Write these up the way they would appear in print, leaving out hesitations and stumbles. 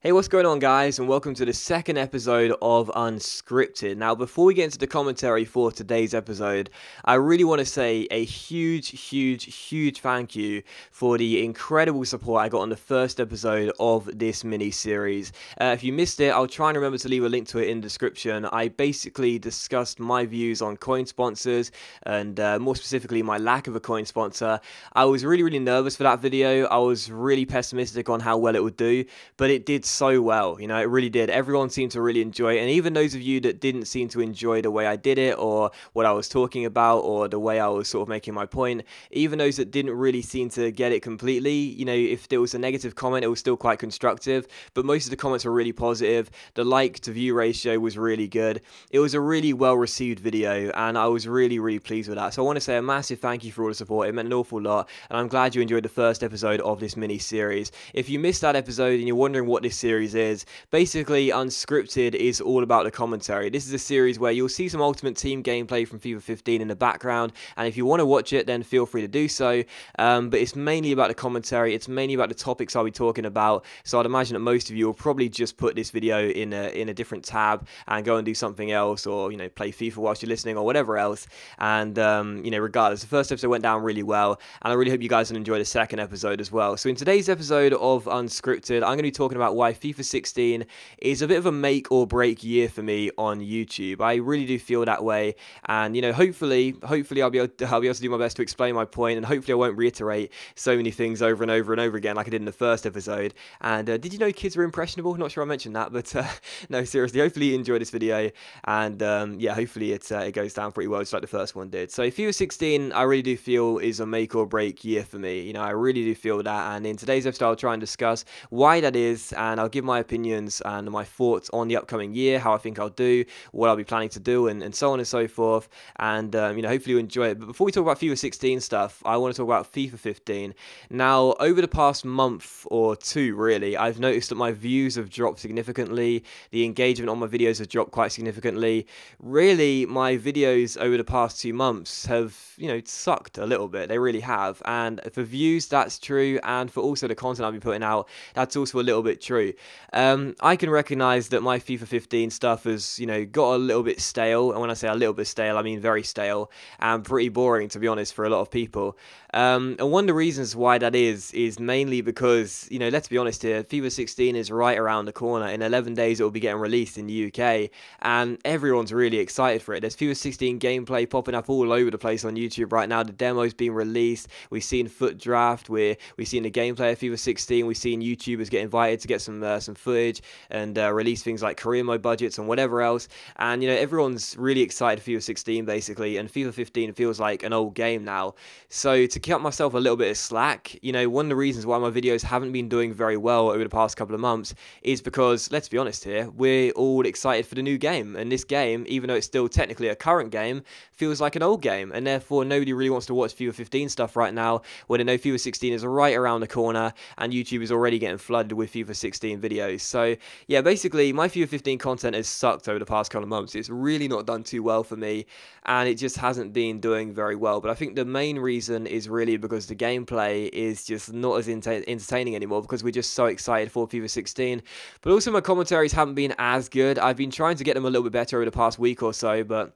Hey, what's going on, guys, and welcome to the second episode of Unscripted. Now, before we get into the commentary for today's episode, I really want to say a huge thank you for the incredible support I got on the first episode of this mini-series. If you missed it, I'll try and remember to leave a link to it in the description. I basically discussed my views on coin sponsors, and more specifically, my lack of a coin sponsor. I was really nervous for that video. I was really pessimistic on how well it would do, but it did so well, it really did. Everyone seemed to really enjoy it, and even those of you that didn't seem to enjoy the way I did it, or what I was talking about, or the way I was sort of making my point, even those that didn't really seem to get it completely, if there was a negative comment, it was still quite constructive, but most of the comments were really positive. The like to view ratio was really good. It was a really well received video, and I was really pleased with that. So I want to say a massive thank you for all the support. It meant an awful lot, and I'm glad you enjoyed the first episode of this mini series. If you missed that episode and you're wondering what this series is, basically Unscripted is all about the commentary. This is a series where you'll see some Ultimate Team gameplay from FIFA 15 in the background, and if you want to watch it, then feel free to do so, but it's mainly about the commentary. It's mainly about the topics I'll be talking about, so I'd imagine that most of you will probably just put this video in a different tab and go and do something else, or play FIFA whilst you're listening, or whatever else. And regardless, the first episode went down really well, and I really hope you guys will enjoy the second episode as well. So in today's episode of Unscripted, I'm going to be talking about why FIFA 16 is a bit of a make or break year for me on YouTube. I really do feel that way, and hopefully I'll be able to do my best to explain my point, and hopefully I won't reiterate so many things over and over again like I did in the first episode. And did you know kids are impressionable? Not sure I mentioned that, but no, seriously, hopefully you enjoy this video, and yeah, hopefully it goes down pretty well just like the first one did. So FIFA 16, I really do feel is a make or break year for me. I really do feel that, and in today's episode I'll try and discuss why that is, and I'll give my opinions and my thoughts on the upcoming year, how I think I'll do, what I'll be planning to do, and so on and so forth. And hopefully you enjoy it. But before we talk about FIFA 16 stuff, I want to talk about FIFA 15. Now, over the past month or two, really, I've noticed that my views have dropped significantly. The engagement on my videos has dropped quite significantly. Really, my videos over the past 2 months have, sucked a little bit. They really have. And for views, that's true. And for also the content I've been putting out, that's also a little bit true. I can recognize that my FIFA 15 stuff has, got a little bit stale. And when I say a little bit stale, I mean very stale and pretty boring, to be honest, for a lot of people. And one of the reasons why that is mainly because, let's be honest here, FIFA 16 is right around the corner. In 11 days, it will be getting released in the UK, and everyone's really excited for it. There's FIFA 16 gameplay popping up all over the place on YouTube right now. The demo's being released. We've seen foot draft. We've seen the gameplay of FIFA 16. We've seen YouTubers get invited to get some footage and release things like career mode budgets and whatever else. And everyone's really excited for FIFA 16 basically, and FIFA 15 feels like an old game now. So to cut myself a little bit of slack, one of the reasons why my videos haven't been doing very well over the past couple of months is because, let's be honest here, we're all excited for the new game, and this game, even though it's still technically a current game, feels like an old game, and therefore nobody really wants to watch FIFA 15 stuff right now when they know FIFA 16 is right around the corner and YouTube is already getting flooded with FIFA 16 videos. So yeah, basically my FIFA 15 content has sucked over the past couple of months. It's really not done too well for me, and it just hasn't been doing very well. But I think the main reason is really because the gameplay is just not as entertaining anymore, because we're just so excited for FIFA 16. But also my commentaries haven't been as good. I've been trying to get them a little bit better over the past week or so, but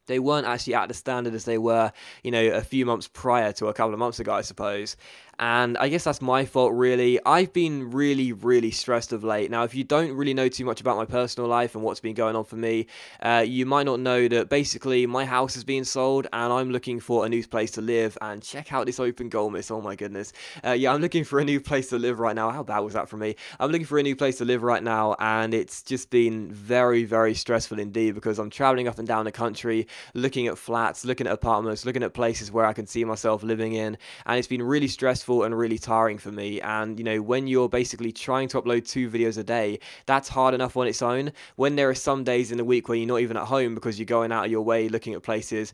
they weren't actually at the standard as they were, a few months prior to a couple of months ago, I suppose. And I guess that's my fault, really. I've been really stressed of late. Now, if you don't really know too much about my personal life and what's been going on for me, you might not know that basically my house is being sold and I'm looking for a new place to live. And check out this open goal miss. Oh my goodness. Yeah, I'm looking for a new place to live right now. How bad was that for me? I'm looking for a new place to live right now, and it's just been very stressful indeed, because I'm traveling up and down the country, looking at flats, looking at apartments, looking at places where I can see myself living in, and it's been really stressful and really tiring for me. And when you're basically trying to upload 2 videos a day, that's hard enough on its own. When there are some days in the week where you're not even at home because you're going out of your way looking at places,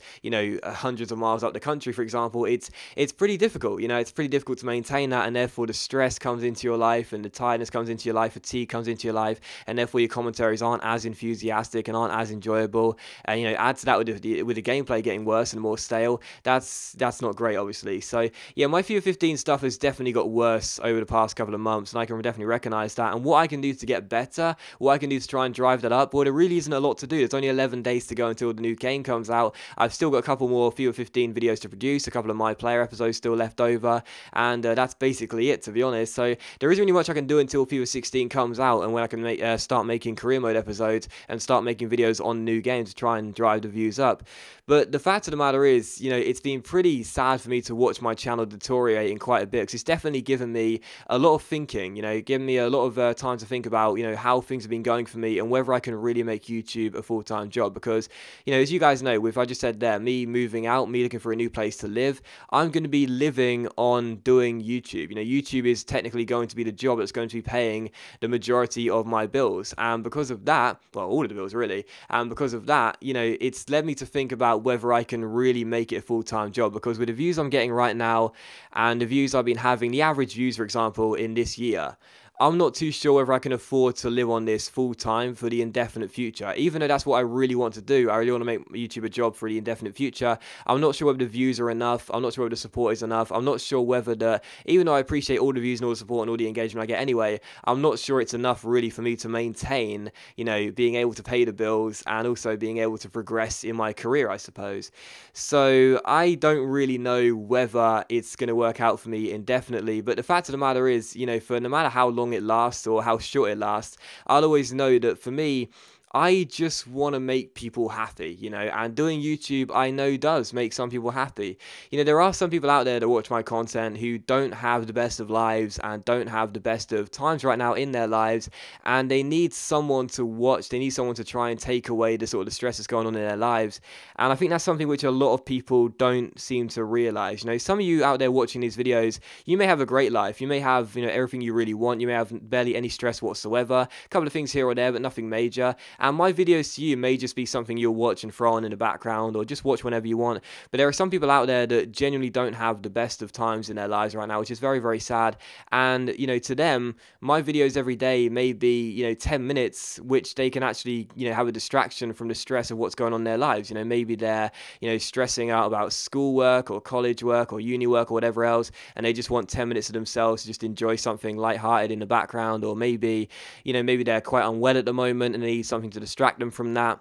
hundreds of miles up the country, for example, it's pretty difficult. It's pretty difficult to maintain that, and therefore the stress comes into your life, and the tiredness comes into your life, fatigue comes into your life, and therefore your commentaries aren't as enthusiastic and aren't as enjoyable. And add to that with the gameplay getting worse and more stale, that's not great, obviously. So yeah, my FIFA 15 stuff has definitely got worse over the past couple of months, and I can definitely recognize that. And what I can do to get better, what I can do to try and drive that up, well, there really isn't a lot to do. There's only 11 days to go until the new game comes out. I've still got a couple more FIFA 15 videos to produce, a couple of My Player episodes still left over, and that's basically it, to be honest. So there isn't really much I can do until FIFA 16 comes out, and when I can start making career mode episodes and start making videos on new games to try and drive the views up. But the fact of the matter is, you know, it's been pretty sad for me to watch my channel deteriorating quite a bit, because it's definitely given me a lot of thinking, you know, given me a lot of time to think about, you know, how things have been going for me and whether I can really make YouTube a full-time job. Because, you know, as you guys know, with I just said there, me moving out, me looking for a new place to live, I'm going to be living on doing YouTube. You know, YouTube is technically going to be the job that's going to be paying the majority of my bills, and because of that, well, all of the bills really, and because of that, you know, it's led me to think about whether I can really make it a full-time job. Because with the views I'm getting right now and the views I've been having, the average views, for example, in this year, I'm not too sure whether I can afford to live on this full-time for the indefinite future. Even though that's what I really want to do, I really want to make YouTube a job for the indefinite future, I'm not sure whether the views are enough, I'm not sure whether the support is enough, I'm not sure whether even though I appreciate all the views and all the support and all the engagement I get anyway, I'm not sure it's enough really for me to maintain, you know, being able to pay the bills and also being able to progress in my career, I suppose. So I don't really know whether it's going to work out for me indefinitely, but the fact of the matter is, you know, for no matter how long it lasts or how short it lasts, I'll always know that for me, I just want to make people happy, you know, and doing YouTube, I know, does make some people happy. You know, there are some people out there that watch my content who don't have the best of lives and don't have the best of times right now in their lives, and they need someone to watch, they need someone to try and take away the sort of the stress that's going on in their lives, and I think that's something which a lot of people don't seem to realize. You know, some of you out there watching these videos, you may have a great life, you may have, you know, everything you really want, you may have barely any stress whatsoever, a couple of things here or there, but nothing major. And my videos to you may just be something you'll watch and throw on in the background or just watch whenever you want. But there are some people out there that genuinely don't have the best of times in their lives right now, which is very, very sad. And, you know, to them, my videos every day may be, you know, 10 minutes, which they can actually, you know, have a distraction from the stress of what's going on in their lives. You know, maybe they're, you know, stressing out about schoolwork or college work or uni work or whatever else, and they just want 10 minutes of themselves to just enjoy something lighthearted in the background. Or maybe, you know, maybe they're quite unwell at the moment and they need something to distract them from that.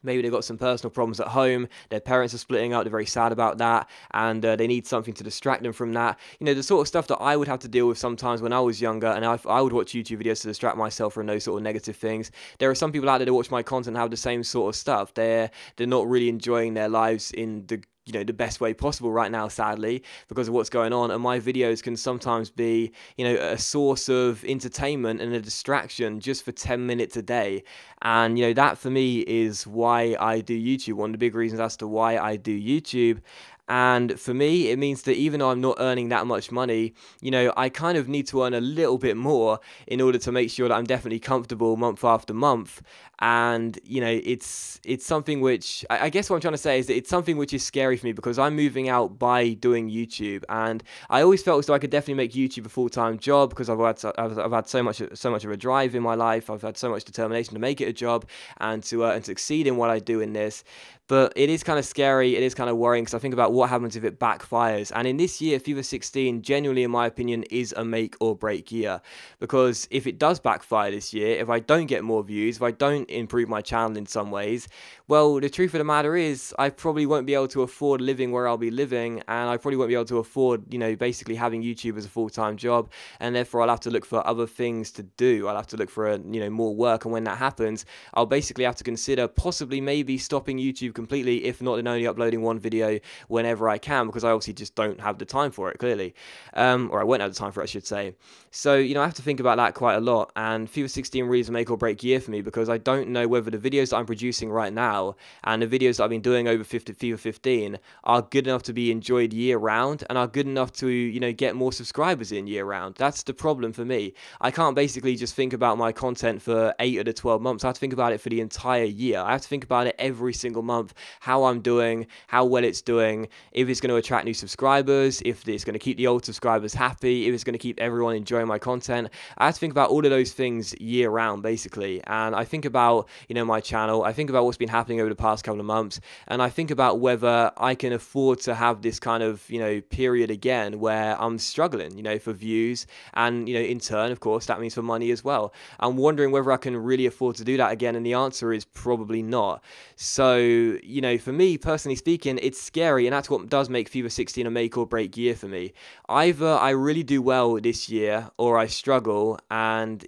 Maybe they've got some personal problems at home, their parents are splitting up, they're very sad about that, and they need something to distract them from that. You know, the sort of stuff that I would have to deal with sometimes when I was younger, and I would watch YouTube videos to distract myself from those sort of negative things. There are some people out there that watch my content and have the same sort of stuff. They're not really enjoying their lives in the, you know, the best way possible right now, sadly, because of what's going on, and my videos can sometimes be, you know, a source of entertainment and a distraction just for 10 minutes a day. And, you know, that for me is why I do YouTube, one of the big reasons as to why I do YouTube. And for me, it means that even though I'm not earning that much money, you know, I kind of need to earn a little bit more in order to make sure that I'm definitely comfortable month after month. And, you know, it's something which, I guess what I'm trying to say is that it's something which is scary for me, because I'm moving out by doing YouTube. And I always felt as though I could definitely make YouTube a full-time job, because I've had so much of a drive in my life. I've had so much determination to make it a job and to succeed in what I do in this. But it is kind of scary, it is kind of worrying, because I think about what happens if it backfires. And in this year, FIFA 16, genuinely, in my opinion, is a make or break year. Because if it does backfire this year, if I don't get more views, if I don't improve my channel in some ways, well, the truth of the matter is, I probably won't be able to afford living where I'll be living, and I probably won't be able to afford, you know, basically having YouTube as a full-time job, and therefore I'll have to look for other things to do. I'll have to look for, you know, more work, and when that happens, I'll basically have to consider possibly maybe stopping YouTube completely, if not, then only uploading one video whenever I can, because I obviously just don't have the time for it, clearly. Or I won't have the time for it, I should say. So, you know, I have to think about that quite a lot, and FIFA 16 really is a make or break year for me, because I don't know whether the videos that I'm producing right now and the videos that I've been doing over FIFA 15 are good enough to be enjoyed year round, and are good enough to, you know, get more subscribers in year round. That's the problem for me. I can't basically just think about my content for 8 of the 12 months. I have to think about it for the entire year. I have to think about it every single month, how I'm doing, how well it's doing, if it's going to attract new subscribers, if it's going to keep the old subscribers happy, if it's going to keep everyone enjoying my content. I have to think about all of those things year round, basically. And I think about, my channel. I think about what's been happening over the past couple of months, and I think about whether I can afford to have this kind of, period again where I'm struggling, for views, and, in turn, of course, that means for money as well. I'm wondering whether I can really afford to do that again, and the answer is probably not. So, for me, personally speaking, it's scary, and that's what does make FIFA 16 a make or break year for me. Either I really do well this year, or I struggle, and,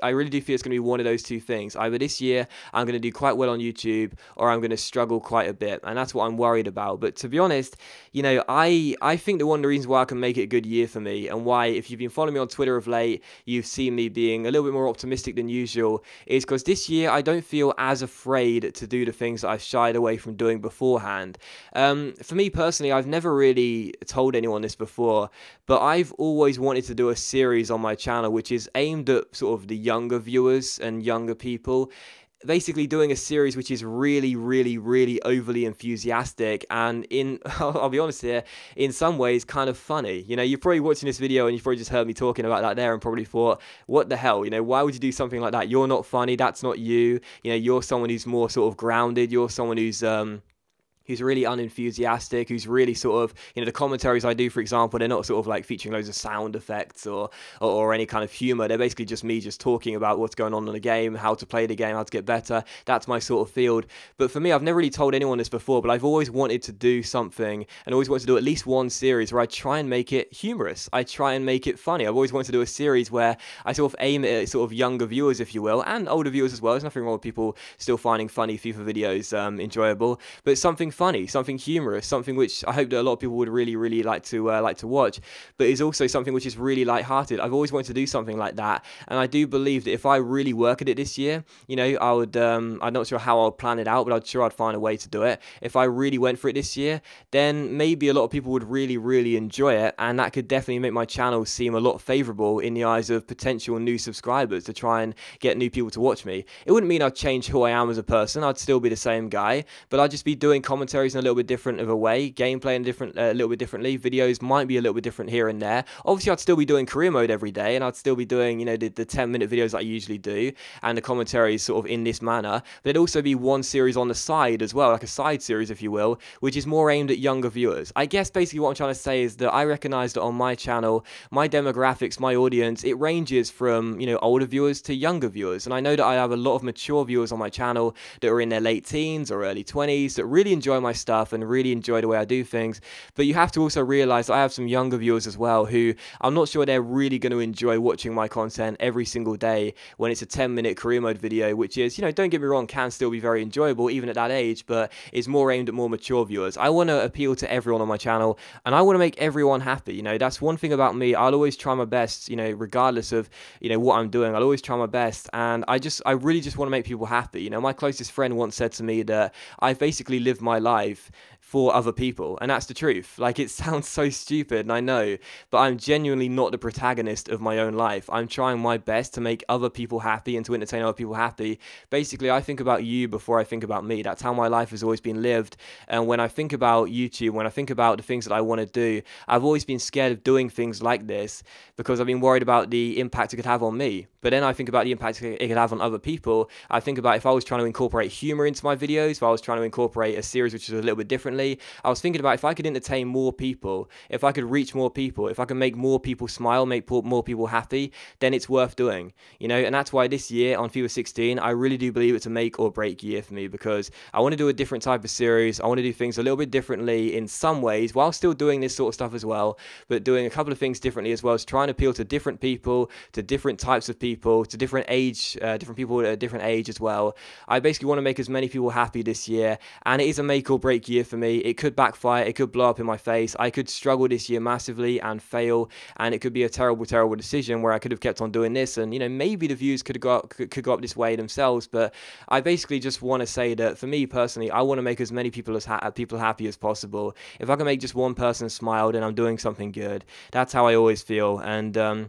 I really do feel it's going to be one of those two things. Either this year, I'm going to do quite well on YouTube, or I'm going to struggle quite a bit, and that's what I'm worried about. But to be honest, I think that one of the reasons why I can make it a good year for me, and why, if you've been following me on Twitter of late, you've seen me being a little bit more optimistic than usual, is because this year I don't feel as afraid to do the things that I've shied away from doing beforehand. For me personally, I've never really told anyone this before, but I've always wanted to do a series on my channel which is aimed at sort of the younger viewers and younger people. Basically doing a series which is really, really, really overly enthusiastic, and I'll be honest here, in some ways kind of funny. You're probably watching this video and you've probably just heard me talking about that there and probably thought, what the hell, why would you do something like that? You're not funny, that's not you. You're someone who's more sort of grounded, you're someone who's really unenthusiastic, who's really sort of, the commentaries I do, for example, they're not sort of like featuring loads of sound effects or any kind of humor. They're basically just me just talking about what's going on in the game, how to play the game, how to get better. That's my sort of field. But for me, I've never really told anyone this before, but I've always wanted to do something, and always wanted to do at least one series where I try and make it humorous. I try and make it funny. I've always wanted to do a series where I sort of aim at sort of younger viewers, if you will, and older viewers as well. There's nothing wrong with people still finding funny FIFA videos enjoyable, but something funny, something humorous, something which I hope that a lot of people would really, really like to watch, but is also something which is really lighthearted. I've always wanted to do something like that, and I do believe that if I really work at it this year, I would, I'm not sure how I'll plan it out, but I'm sure I'd find a way to do it. If I really went for it this year, then maybe a lot of people would really, really enjoy it, and that could definitely make my channel seem a lot favorable in the eyes of potential new subscribers to try and get new people to watch me. It wouldn't mean I'd change who I am as a person. I'd still be the same guy, but I'd just be doing commentaries in a little bit different of a way, gameplay in a little bit differently, videos might be a little bit different here and there. Obviously, I'd still be doing career mode every day, and I'd still be doing, the 10-minute videos that I usually do, and the commentaries sort of in this manner, but it'd also be one series on the side as well, like a side series, if you will, which is more aimed at younger viewers. I guess basically what I'm trying to say is that I recognize that on my channel, my demographics, my audience, it ranges from, older viewers to younger viewers, and I know that I have a lot of mature viewers on my channel that are in their late teens or early 20s that really enjoy my stuff and really enjoy the way I do things. But you have to also realize that I have some younger viewers as well who I'm not sure they're really going to enjoy watching my content every single day when it's a 10-minute career mode video, which is, don't get me wrong, can still be very enjoyable even at that age, but is more aimed at more mature viewers. I want to appeal to everyone on my channel, and I want to make everyone happy. That's one thing about me. I'll always try my best, regardless of, what I'm doing. I'll always try my best, and I really just want to make people happy. My closest friend once said to me that I've basically lived my life for other people, and that's the truth. Like, it sounds so stupid, and I know, but I'm genuinely not the protagonist of my own life. I'm trying my best to make other people happy and to entertain other people happy. Basically, I think about you before I think about me. That's how my life has always been lived, and when I think about YouTube, when I think about the things that I want to do, I've always been scared of doing things like this because I've been worried about the impact it could have on me. But then I think about the impact it could have on other people. I think about if I was trying to incorporate humor into my videos, if I was trying to incorporate a series which is a little bit differently, I was thinking about if I could entertain more people, if I could reach more people, if I could make more people smile, make more people happy, then it's worth doing, and that's why this year on FIFA 16, I really do believe it's a make or break year for me, because I want to do a different type of series. I want to do things a little bit differently in some ways, while still doing this sort of stuff as well, but doing a couple of things differently as well, to try and appeal to different people, to different types of people, to different people at a different age as well. I basically want to make as many people happy this year, and it is a make or break year for me. It could backfire, it could blow up in my face, I could struggle this year massively and fail, and it could be a terrible, terrible decision where I could have kept on doing this, and maybe the views could go up this way themselves. But I basically just want to say that for me personally, I want to make as many people happy as possible. If I can make just one person smile, then I'm doing something good. That's how I always feel, and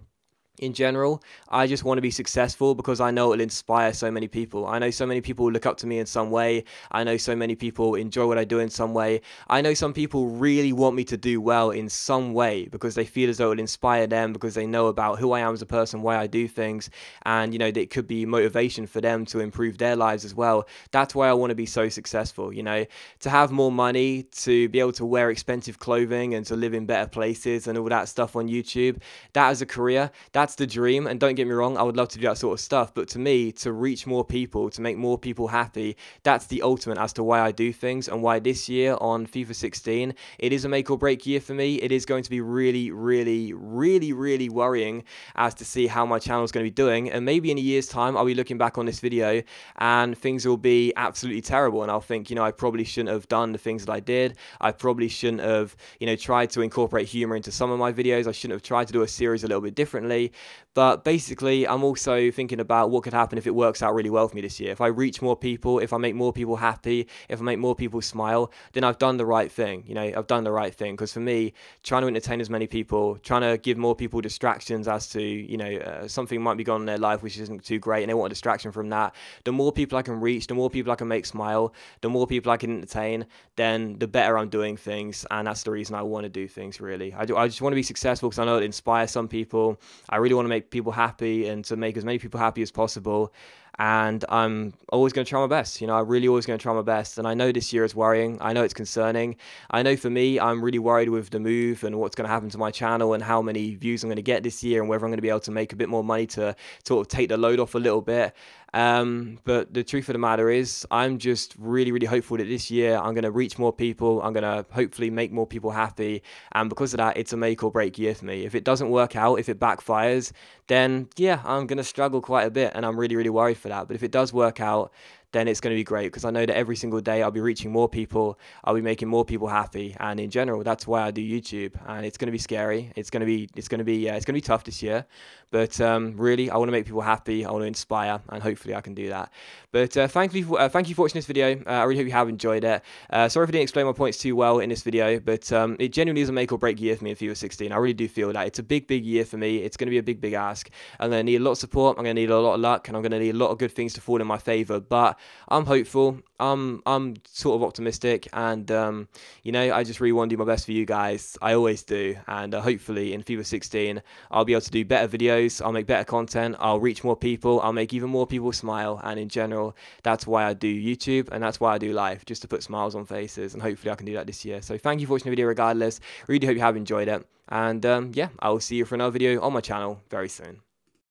in general, I just want to be successful because I know it'll inspire so many people. I know so many people look up to me in some way. I know so many people enjoy what I do in some way. I know some people really want me to do well in some way because they feel as though it'll inspire them, because they know about who I am as a person, why I do things, and that it could be motivation for them to improve their lives as well. That's why I want to be so successful, to have more money, to be able to wear expensive clothing and to live in better places and all that stuff on YouTube. That as a career, that's the dream. And don't get me wrong, I would love to do that sort of stuff, but to me, to reach more people, to make more people happy, that's the ultimate as to why I do things, and why this year on FIFA 16 it is a make or break year for me. It is going to be really, really, really, really worrying as to see how my channel is going to be doing, and maybe in a year's time I'll be looking back on this video and things will be absolutely terrible, and I'll think, I probably shouldn't have done the things that I did. I probably shouldn't have tried to incorporate humor into some of my videos. I shouldn't have tried to do a series a little bit differently. But basically, I'm also thinking about what could happen if it works out really well for me this year. If I reach more people, if I make more people happy, if I make more people smile, then I've done the right thing. I've done the right thing. Because for me, trying to entertain as many people, trying to give more people distractions as to, something might be going on in their life which isn't too great and they want a distraction from that, the more people I can reach, the more people I can make smile, the more people I can entertain, then the better I'm doing things. And that's the reason I want to do things, really. I just want to be successful because I know it inspires some people. I really want to make people happy and to make as many people happy as possible. And I'm always going to try my best. I really always going to try my best. And I know this year is worrying. I know it's concerning. I know for me, I'm really worried with the move and what's going to happen to my channel and how many views I'm going to get this year and whether I'm going to be able to make a bit more money to sort of take the load off a little bit. But the truth of the matter is, I'm just really, really hopeful that this year I'm going to reach more people. I'm going to hopefully make more people happy. And because of that, it's a make or break year for me. If it doesn't work out, if it backfires, then yeah, I'm going to struggle quite a bit. And I'm really, really worried for that. But if it does work out, then it's going to be great, because I know that every single day I'll be reaching more people, I'll be making more people happy, and in general, that's why I do YouTube. And it's going to be scary. It's going to be tough this year, but really, I want to make people happy. I want to inspire, and hopefully, I can do that. But thank you for watching this video. I really hope you have enjoyed it. Sorry if I didn't explain my points too well in this video, but it genuinely is a make or break year for me in FIFA 16. I really do feel that it's a big, big year for me. It's going to be a big, big ask. I'm going to need a lot of support. I'm going to need a lot of luck, and I'm going to need a lot of good things to fall in my favor. But I'm hopeful. I'm sort of optimistic, and I just really want to do my best for you guys. I always do, and hopefully in FIFA 16 I'll be able to do better videos. I'll make better content. I'll reach more people. I'll make even more people smile. And in general, that's why I do YouTube, and that's why I do life, just to put smiles on faces. And hopefully I can do that this year. So thank you for watching the video regardless. Really hope you have enjoyed it, and yeah, I will see you for another video on my channel very soon.